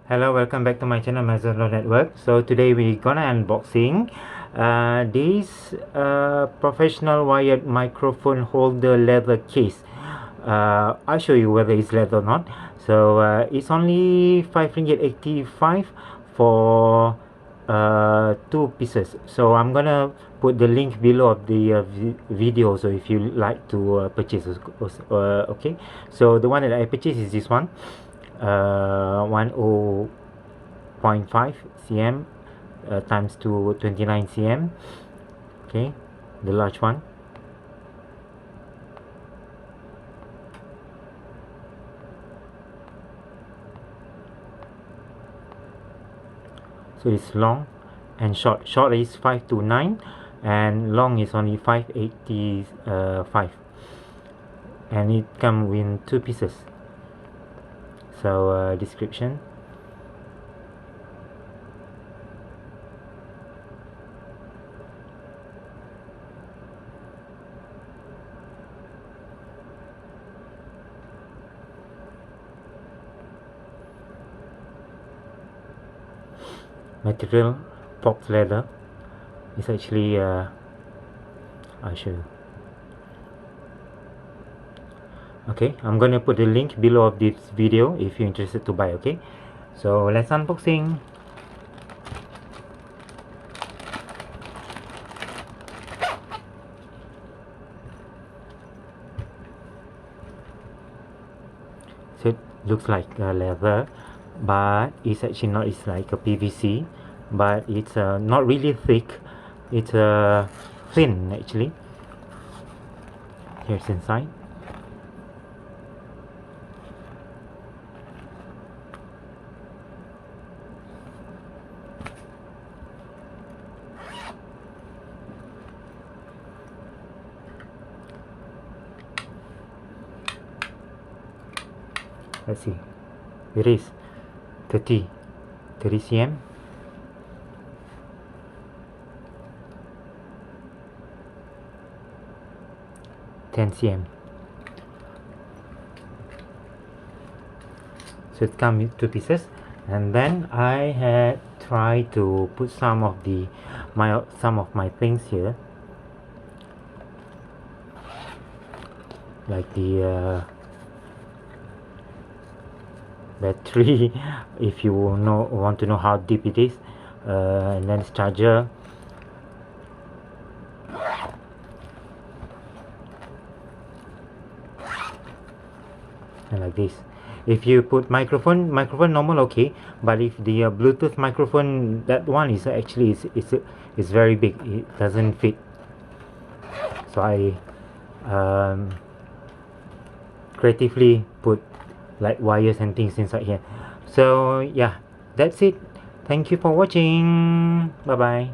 Hello, welcome back to my channel Maison Network. So today we're gonna unboxing this professional wired microphone holder leather case. I'll show you whether it's leather or not. So it's only 5 ringgit 85 for 2 pieces. So I'm gonna put the link below of the video, so if you like to purchase, okay. So the one that I purchased is this one, 10.5 cm times to 29 cm, okay, the large one. So it's long and short. Short is 5 to 9 and long is only 585, and it comes in 2 pieces. So description. Material fox leather. It's actually I'll show you. Okay, I'm gonna put the link below of this video if you're interested to buy. Okay, so let's unboxing. So it looks like leather, but it's actually not. It's like a PVC, but it's not really thick. It's thin actually. Here's inside. Let's see, it is 30 cm, 10 cm. So it comes in 2 pieces, and then I had tried to put some of my things here, like the battery if you want to know how deep it is, and then its charger, and like this. If you put microphone normal, okay, but if the Bluetooth microphone, that one is actually it's very big, it doesn't fit. So I creatively put like wires and things inside here. So yeah, that's it. Thank you for watching. Bye bye.